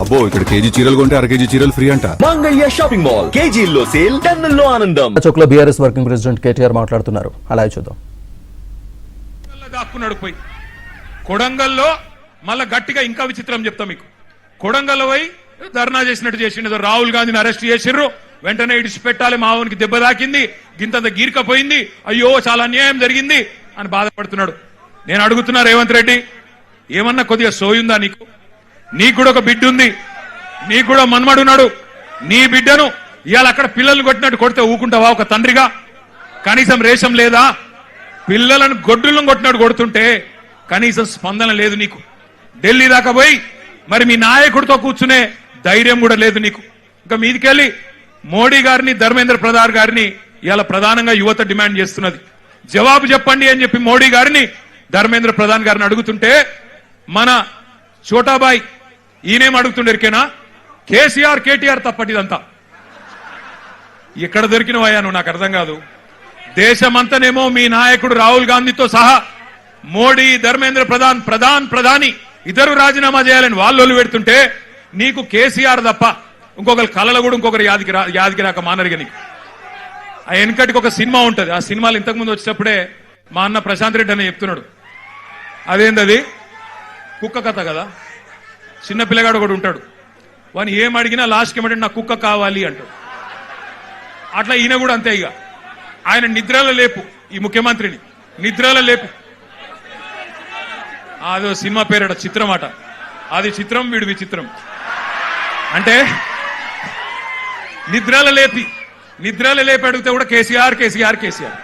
అబ్బో ఇక్కడ కేజీ చీరలు కొంటే అర కేజీ చీరలు ఫ్రీ అంట. మంగళ్య షాపింగ్ మాల్, కేజీల్లో సేల్, టన్నుల్లో ఆనందం. చౌక్లో బీఆర్ఎస్ వర్కింగ్ ప్రెసిడెంట్ కేటీఆర్ మాట్లాడుతున్నారు, అలాగే చూద్దాం. దాక్కున్నాడు పోయి కొడంగల్లో మళ్ళా గట్టిగా ఇంకా విచిత్రం చెప్తా మీకు. కొడంగల్లో పోయి ధర్నా చేసినట్టు చేసిండు. రాహుల్ గాంధీని అరెస్ట్ చేసిర్రు, వెంటనే ఇడిచి పెట్టాలి, మావునికి దెబ్బ తాకింది, గింతంత గీర్కపోయింది, అయ్యో చాలా అన్యాయం జరిగింది అని బాధపడుతున్నాడు. నేను అడుగుతున్నా రేవంత్ రెడ్డి, ఏమన్నా కొద్దిగా సోయుందా నీకు? నీకు కూడా ఒక బిడ్డ ఉంది, నీకు కూడా మన్మడున్నాడు. నీ బిడ్డను ఇవాళ అక్కడ పిల్లల్ని కొట్టినట్టు కొడితే ఊకుంటావా ఒక తండ్రిగా? కనీసం రేషం లేదా? పిల్లలను గొడ్డులను కొట్టినట్టు కొడుతుంటే కనీసం స్పందన లేదు నీకు. ఢిల్లీ దాకా పోయి మరి మీ నాయకుడితో కూర్చునే ధైర్యం కూడా లేదు నీకు. ఇంకా మీదికెళ్ళి మోడీ గారిని, ధర్మేంద్ర ప్రధాన్ గారిని ఇవాళ ప్రధానంగా యువత డిమాండ్ చేస్తున్నది. జవాబు చెప్పండి అని చెప్పి మోడీ గారిని, ధర్మేంద్ర ప్రధాన్ గారిని అడుగుతుంటే మన చోటాబాయ్ ఈయనేం అడుగుతుండేరికేనా? కేసీఆర్ కేటీఆర్ తప్పటిదంతా ఎక్కడ దొరికినవయ్యా నువ్వు? నాకు అర్థం కాదు. దేశమంతనేమో మీ నాయకుడు రాహుల్ గాంధీతో సహా మోడీ, ధర్మేంద్ర ప్రధాని ఇద్దరు రాజీనామా చేయాలని వాళ్ళు పెడుతుంటే నీకు కేసీఆర్ తప్ప ఇంకొకరు కళలు కూడా ఇంకొకరు యాదికి రాక మానరుగా నీకు. ఆ వెనకటికి ఒక సినిమా ఉంటది, ఆ సినిమాలు ఇంతకుముందు వచ్చేటప్పుడే మా అన్న ప్రశాంత్ రెడ్డి అని చెప్తున్నాడు. అదేంటది? కుక్క కథ కదా. చిన్న పిల్లగాడు ఒకడు ఉంటాడు, వాని ఏం అడిగినా లాస్ట్కి ఏమంటే నాకు కుక్క కావాలి అంటాడు. అట్లా ఈయన కూడా అంతే. ఇక ఆయన నిద్రలో లేపు, ఈ ముఖ్యమంత్రిని నిద్రలో లేపు. అదో సినిమా పేరట, చిత్రం అట. అది చిత్రం, వీడు విచిత్రం. అంటే నిద్రలో లేపి అడిగితే కూడా కేసీఆర్ కేసీఆర్ కేసీఆర్.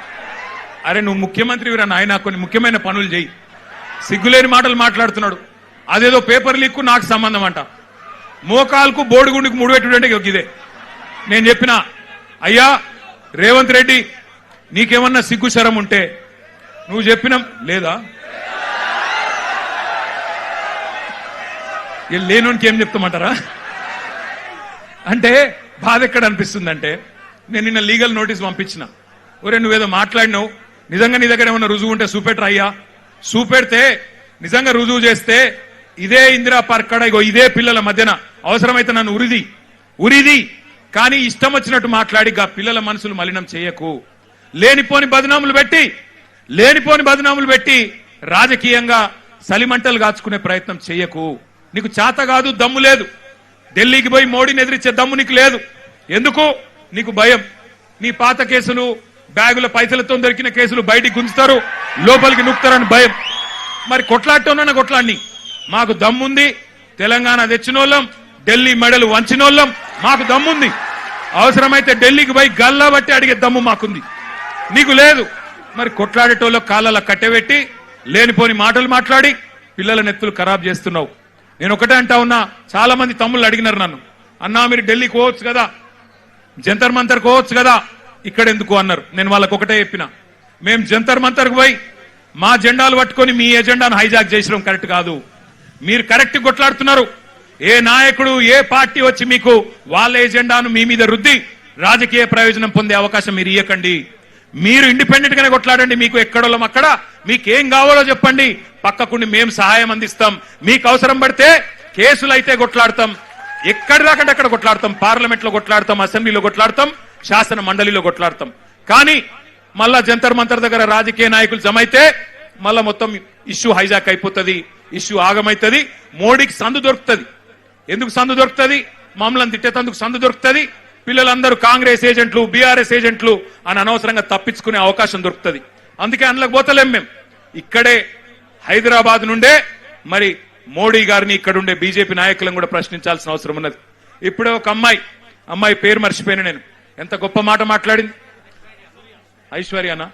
అరే నువ్వు ముఖ్యమంత్రి వీరా నాయన, కొన్ని ముఖ్యమైన పనులు చేయి. సిగ్గులేని మాటలు మాట్లాడుతున్నాడు. అదేదో పేపర్ లీక్ నాకు సంబంధం అంట. మోకాల్కు బోడిగుండికి ముడిపెట్టుడంటే ఇదే. నేను చెప్పిన, అయ్యా రేవంత్ రెడ్డి నీకేమన్నా సిగ్గు శరం ఉంటే నువ్వు చెప్పిన లేదా? లేనోనికి ఏం చెప్తామంటారా? అంటే బాధ ఎక్కడ అనిపిస్తుందంటే, నేను నిన్న లీగల్ నోటీస్ పంపించిన. ఒరే నువ్వేదో మాట్లాడినావు, నిజంగా నీ దగ్గర ఏమన్నా రుజువు ఉంటే చూపెట్టరా అయ్యా. చూపెడితే నిజంగా రుజువు చేస్తే ఇదే ఇందిరా పార్క్ కాడ ఇగో ఇదే పిల్లల మధ్యన అవసరమైతే నన్ను ఉరిది కానీ ఇష్టం వచ్చినట్టు మాట్లాడి ఆ పిల్లల మనసులు మలినం చేయకు. లేనిపోని బదనాములు పెట్టి రాజకీయంగా సలిమంటలు కాచుకునే ప్రయత్నం చేయకు. నీకు చేత కాదు, దమ్ము లేదు. ఢిల్లీకి పోయి మోడీని ఎదిరించే దమ్ము నీకు లేదు. ఎందుకు? నీకు భయం. నీ పాత కేసులు, బ్యాగుల పైసలతో దొరికిన కేసులు బయటికి గుంజుతారు, లోపలికి నూపుతారని భయం. మరి కొట్లాడటం కొట్లాడిని. మాకు దమ్ముంది, తెలంగాణ తెచ్చినోళ్ళం, ఢిల్లీ మెడలు వంచినోళ్ళం, మాకు దమ్ముంది. అవసరమైతే ఢిల్లీకి పోయి గల్లా బట్టి అడిగే దమ్ము మాకుంది, నీకు లేదు. మరి కొట్లాడేటోళ్ళు కాళ్ళ కట్టెబెట్టి లేనిపోని మాటలు మాట్లాడి పిల్లల నెత్తులు ఖరాబ్ చేస్తున్నావు. నేను ఒకటే అంటా ఉన్నా, చాలా మంది తమ్ముళ్ళు అడిగినారు నన్ను, అన్నా మీరు ఢిల్లీకి పోవచ్చు కదా, జంతర్ మంతర్ పోవచ్చు కదా, ఇక్కడ ఎందుకు అన్నారు. నేను వాళ్ళకు ఒకటే చెప్పిన, మేము జంతర్ మంతర్కు పోయి మా జెండాలు పట్టుకొని మీ ఎజెండాను హైజాక్ చేసడం కరెక్ట్ కాదు. మీరు కరెక్ట్ కొట్లాడుతున్నారు. ఏ నాయకుడు, ఏ పార్టీ వచ్చి మీకు వాళ్ళ ఎజెండాను మీ మీద రుద్ది రాజకీయ ప్రయోజనం పొందే అవకాశం మీరు ఇవ్వకండి. మీరు ఇండిపెండెంట్ గానే కొట్లాడండి. మీకు ఎక్కడోళ్ళం అక్కడ, మీకేం కావాలో చెప్పండి, పక్కకుండి మేము సహాయం అందిస్తాం. మీకు అవసరం పడితే కేసులు అయితే కొట్లాడతాం, ఎక్కడిదాకంటే అక్కడ కొట్లాడతాం, పార్లమెంట్ లో కొట్లాడతాం, అసెంబ్లీలో కొట్లాడతాం, శాసన మండలిలో కొట్లాడతాం. కానీ మళ్ళా జంతర్ మంతర్ దగ్గర రాజకీయ నాయకులు జమైతే మళ్ళా మొత్తం ఇష్యూ హైజాక్ అయిపోతుంది, ఇష్యూ ఆగమైతుంది. మోడీకి సందు దొరుకుతుంది. ఎందుకు సందు దొరుకుతుంది? మమ్మల్ని తిట్టేందుకు సందు దొరుకుతుంది. పిల్లలందరూ కాంగ్రెస్ ఏజెంట్లు, బీఆర్ఎస్ ఏజెంట్లు అని అనవసరంగా తప్పించుకునే అవకాశం దొరుకుతుంది. అందుకే అందులోకి పోతలేం. మేము ఇక్కడే హైదరాబాద్ నుండే మరి మోడీ గారిని, ఇక్కడుండే బీజేపీ నాయకులను కూడా ప్రశ్నించాల్సిన అవసరం ఉన్నది. ఇప్పుడే ఒక అమ్మాయి పేరు మర్చిపోయిన నేను, ఎంత గొప్ప మాట మాట్లాడింది. ఐశ్వర్యనా?